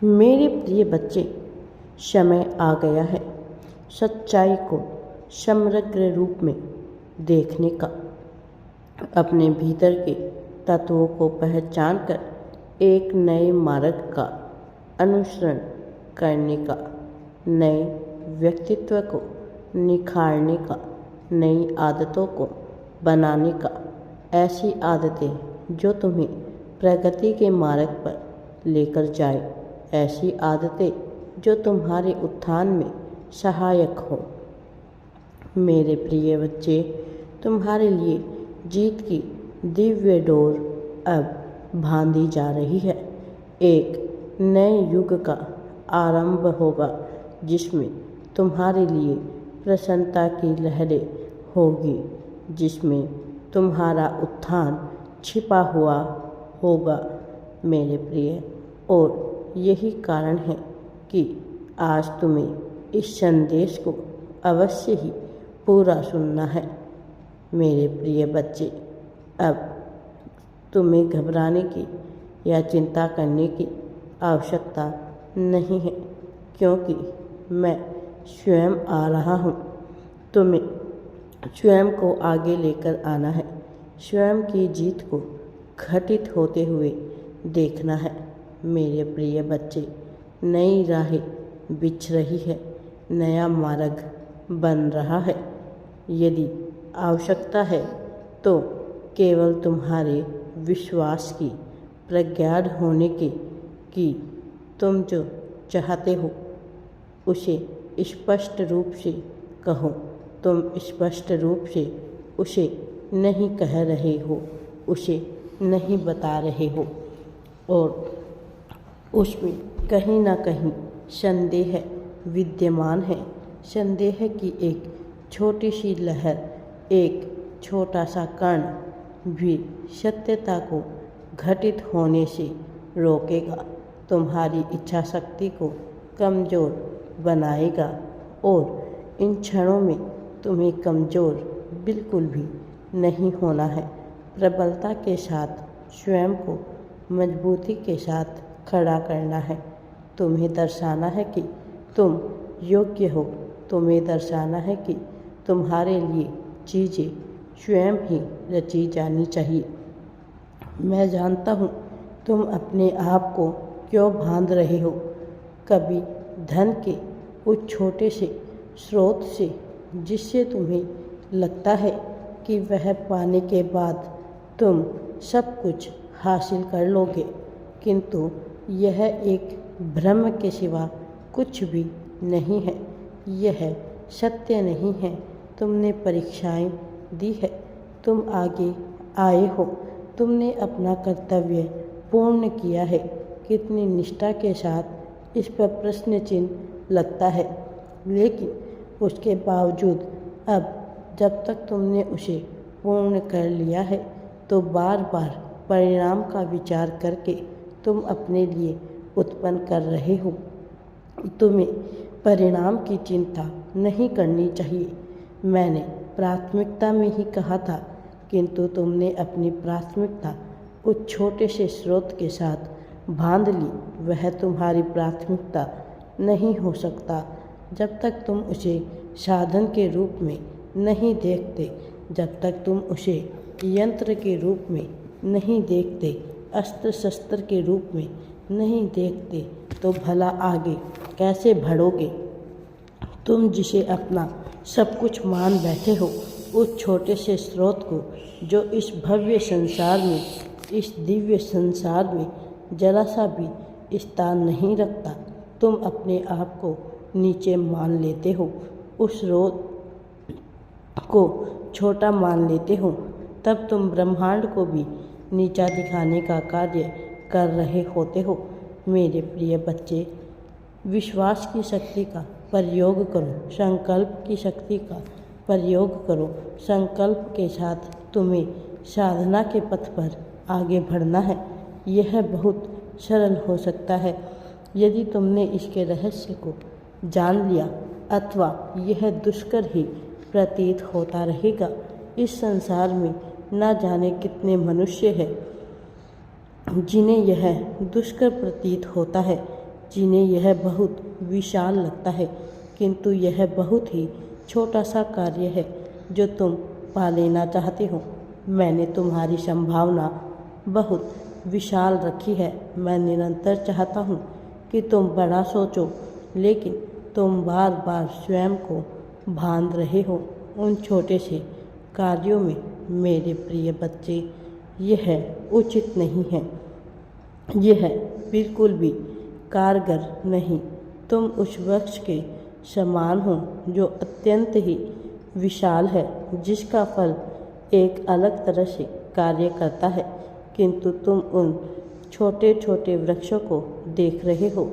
मेरे प्रिय बच्चे, समय आ गया है सच्चाई को समग्र रूप में देखने का। अपने भीतर के तत्वों को पहचान कर एक नए मार्ग का अनुसरण करने का, नए व्यक्तित्व को निखारने का, नई आदतों को बनाने का। ऐसी आदतें जो तुम्हें प्रगति के मार्ग पर लेकर जाए, ऐसी आदतें जो तुम्हारे उत्थान में सहायक हो। मेरे प्रिय बच्चे, तुम्हारे लिए जीत की दिव्य डोर अब बांधी जा रही है। एक नए युग का आरंभ होगा जिसमें तुम्हारे लिए प्रसन्नता की लहरें होगी, जिसमें तुम्हारा उत्थान छिपा हुआ होगा मेरे प्रिय। और यही कारण है कि आज तुम्हें इस संदेश को अवश्य ही पूरा सुनना है मेरे प्रिय बच्चे। अब तुम्हें घबराने की या चिंता करने की आवश्यकता नहीं है, क्योंकि मैं स्वयं आ रहा हूँ। तुम्हें स्वयं को आगे लेकर आना है, स्वयं की जीत को घटित होते हुए देखना है मेरे प्रिय बच्चे। नई राहें बिछ रही है, नया मार्ग बन रहा है। यदि आवश्यकता है तो केवल तुम्हारे विश्वास की प्रगाढ़ होने की कि तुम जो चाहते हो उसे स्पष्ट रूप से कहो। तुम स्पष्ट रूप से उसे नहीं कह रहे हो, उसे नहीं बता रहे हो, और उसमें कहीं ना कहीं संदेह विद्यमान है। संदेह की एक छोटी सी लहर, एक छोटा सा कण भी सत्यता को घटित होने से रोकेगा, तुम्हारी इच्छा शक्ति को कमज़ोर बनाएगा। और इन क्षणों में तुम्हें कमज़ोर बिल्कुल भी नहीं होना है। प्रबलता के साथ स्वयं को मजबूती के साथ खड़ा करना है। तुम्हें दर्शाना है कि तुम योग्य हो। तुम्हें दर्शाना है कि तुम्हारे लिए चीज़ें स्वयं ही रची जानी चाहिए। मैं जानता हूँ तुम अपने आप को क्यों बांध रहे हो। कभी धन के उस छोटे से स्रोत से जिससे तुम्हें लगता है कि वह पाने के बाद तुम सब कुछ हासिल कर लोगे, किंतु यह एक भ्रम के सिवा कुछ भी नहीं है। यह सत्य नहीं है। तुमने परीक्षाएं दी है, तुम आगे आए हो, तुमने अपना कर्तव्य पूर्ण किया है। कितनी निष्ठा के साथ इस पर प्रश्न चिन्ह लगता है, लेकिन उसके बावजूद अब जब तक तुमने उसे पूर्ण कर लिया है तो बार बार परिणाम का विचार करके तुम अपने लिए उत्पन्न कर रहे हो। तुम्हें परिणाम की चिंता नहीं करनी चाहिए। मैंने प्राथमिकता में ही कहा था, किंतु तुमने अपनी प्राथमिकता उस छोटे से स्रोत के साथ बांध ली। वह तुम्हारी प्राथमिकता नहीं हो सकता जब तक तुम उसे साधन के रूप में नहीं देखते, जब तक तुम उसे यंत्र के रूप में नहीं देखते, अस्त्र शस्त्र के रूप में नहीं देखते, तो भला आगे कैसे बढ़ोगे। तुम जिसे अपना सब कुछ मान बैठे हो, उस छोटे से स्रोत को जो इस भव्य संसार में, इस दिव्य संसार में जरा सा भी स्थान नहीं रखता, तुम अपने आप को नीचे मान लेते हो, उस स्रोत को छोटा मान लेते हो। तब तुम ब्रह्मांड को भी नीचा दिखाने का कार्य कर रहे होते हो। मेरे प्रिय बच्चे, विश्वास की शक्ति का प्रयोग करो, संकल्प की शक्ति का प्रयोग करो। संकल्प के साथ तुम्हें साधना के पथ पर आगे बढ़ना है। यह बहुत सरल हो सकता है यदि तुमने इसके रहस्य को जान लिया, अथवा यह दुष्कर ही प्रतीत होता रहेगा। इस संसार में न जाने कितने मनुष्य हैं जिन्हें यह दुष्कर प्रतीत होता है, जिन्हें यह बहुत विशाल लगता है, किंतु यह बहुत ही छोटा सा कार्य है जो तुम पा लेना चाहते हो। मैंने तुम्हारी संभावना बहुत विशाल रखी है। मैं निरंतर चाहता हूँ कि तुम बड़ा सोचो, लेकिन तुम बार बार स्वयं को बांध रहे हो उन छोटे से कार्यों में। मेरे प्रिय बच्चे, यह उचित नहीं है, यह बिल्कुल भी कारगर नहीं। तुम उस वृक्ष के समान हो जो अत्यंत ही विशाल है, जिसका फल एक अलग तरह से कार्य करता है, किंतु तुम उन छोटे छोटे वृक्षों को देख रहे हो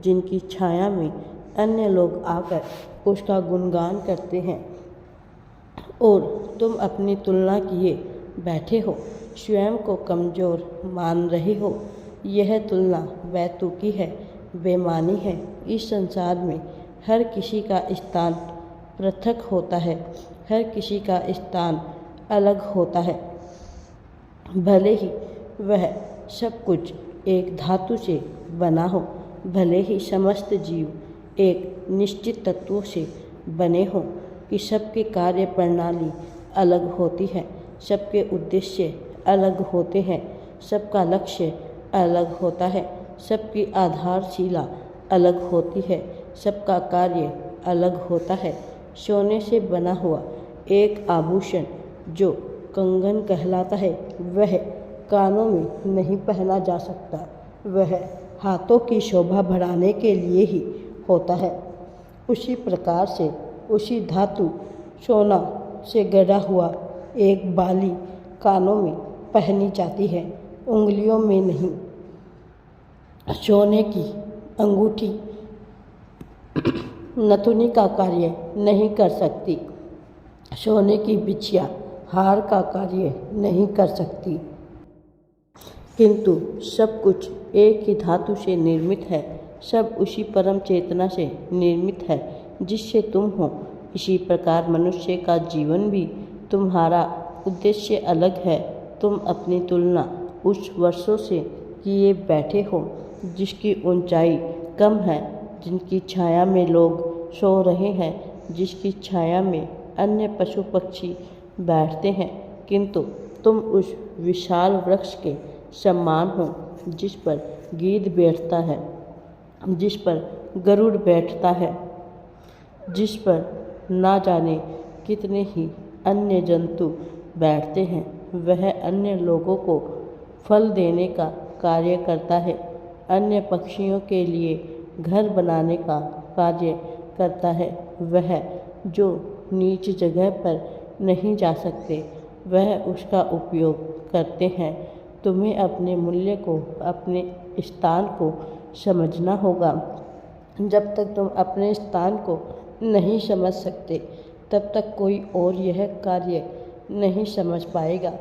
जिनकी छाया में अन्य लोग आकर उसका गुणगान करते हैं, और तुम अपनी तुलना किए बैठे हो, स्वयं को कमज़ोर मान रहे हो। यह तुलना बैतूकी है, बेमानी है। इस संसार में हर किसी का स्थान पृथक होता है, हर किसी का स्थान अलग होता है। भले ही वह सब कुछ एक धातु से बना हो, भले ही समस्त जीव एक निश्चित तत्वों से बने हों, कि सबके कार्य प्रणाली अलग होती है, सबके उद्देश्य अलग होते हैं, सबका लक्ष्य अलग होता है, सबकी आधारशिला अलग होती है, सबका कार्य अलग होता है। सोने से बना हुआ एक आभूषण जो कंगन कहलाता है, वह कानों में नहीं पहना जा सकता, वह हाथों की शोभा बढ़ाने के लिए ही होता है। उसी प्रकार से उसी धातु सोना से गढ़ा हुआ एक बाली कानों में पहनी जाती है, उंगलियों में नहीं। सोने की अंगूठी नथुनी का कार्य नहीं कर सकती, सोने की बिछिया हार का कार्य नहीं कर सकती, किंतु सब कुछ एक ही धातु से निर्मित है, सब उसी परम चेतना से निर्मित है जिससे तुम हो। इसी प्रकार मनुष्य का जीवन भी, तुम्हारा उद्देश्य अलग है। तुम अपनी तुलना उस वर्षों से किए बैठे हो जिसकी ऊंचाई कम है, जिनकी छाया में लोग सो रहे हैं, जिसकी छाया में अन्य पशु पक्षी बैठते हैं, किंतु तुम उस विशाल वृक्ष के समान हो जिस पर गीध बैठता है, जिस पर गरुड़ बैठता है, जिस पर ना जाने कितने ही अन्य जंतु बैठते हैं। वह अन्य लोगों को फल देने का कार्य करता है, अन्य पक्षियों के लिए घर बनाने का कार्य करता है। वह जो नीच जगह पर नहीं जा सकते, वह उसका उपयोग करते हैं। तुम्हें अपने मूल्य को, अपने स्थान को समझना होगा। जब तक तुम अपने स्थान को नहीं समझ सकते, तब तक कोई और यह कार्य नहीं समझ पाएगा।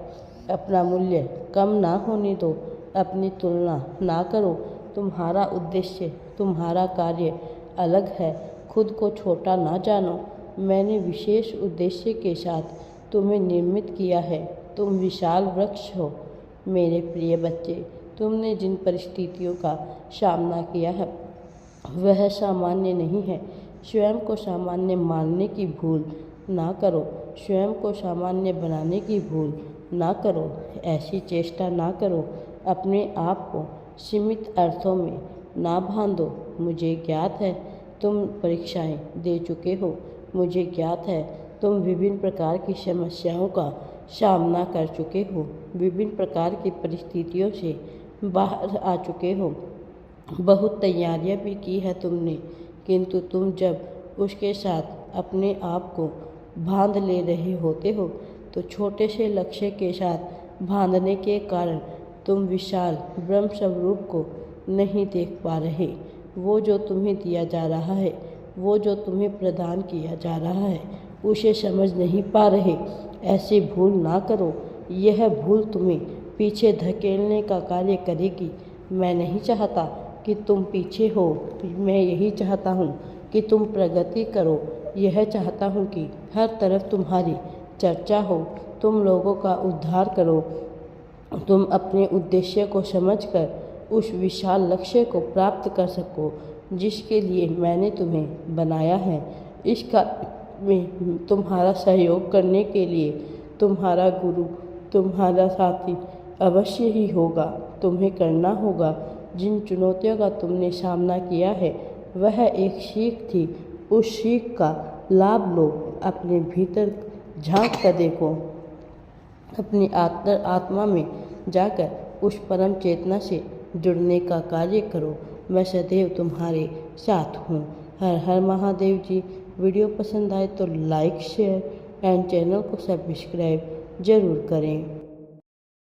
अपना मूल्य कम ना होने दो, अपनी तुलना ना करो। तुम्हारा उद्देश्य, तुम्हारा कार्य अलग है। खुद को छोटा ना जानो। मैंने विशेष उद्देश्य के साथ तुम्हें निर्मित किया है। तुम विशाल वृक्ष हो मेरे प्रिय बच्चे। तुमने जिन परिस्थितियों का सामना किया है वह सामान्य नहीं है। स्वयं को सामान्य मानने की भूल ना करो, स्वयं को सामान्य बनाने की भूल ना करो। ऐसी चेष्टा ना करो। अपने आप को सीमित अर्थों में ना बांधो। मुझे ज्ञात है तुम परीक्षाएं दे चुके हो। मुझे ज्ञात है तुम विभिन्न प्रकार की समस्याओं का सामना कर चुके हो, विभिन्न प्रकार की परिस्थितियों से बाहर आ चुके हो। बहुत तैयारियां भी की है तुमने, किंतु तुम जब उसके साथ अपने आप को बांध ले रहे होते हो तो छोटे से लक्ष्य के साथ बांधने के कारण तुम विशाल ब्रह्म स्वरूप को नहीं देख पा रहे। वो जो तुम्हें दिया जा रहा है, वो जो तुम्हें प्रदान किया जा रहा है, उसे समझ नहीं पा रहे। ऐसी भूल ना करो। यह भूल तुम्हें पीछे धकेलने का कार्य करेगी। मैं नहीं चाहता कि तुम पीछे हो, मैं यही चाहता हूँ कि तुम प्रगति करो। यह चाहता हूँ कि हर तरफ तुम्हारी चर्चा हो, तुम लोगों का उद्धार करो। तुम अपने उद्देश्य को समझकर उस विशाल लक्ष्य को प्राप्त कर सको जिसके लिए मैंने तुम्हें बनाया है। इस कार्य में तुम्हारा सहयोग करने के लिए तुम्हारा गुरु, तुम्हारा साथी अवश्य ही होगा। तुम्हें करना होगा जिन चुनौतियों का तुमने सामना किया है वह एक सीख थी। उस सीख का लाभ लो, अपने भीतर झांक कर देखो, अपनी आत्मा में जाकर उस परम चेतना से जुड़ने का कार्य करो। मैं सदैव तुम्हारे साथ हूँ। हर हर महादेव जी। वीडियो पसंद आए तो लाइक, शेयर एंड चैनल को सब्सक्राइब जरूर करें।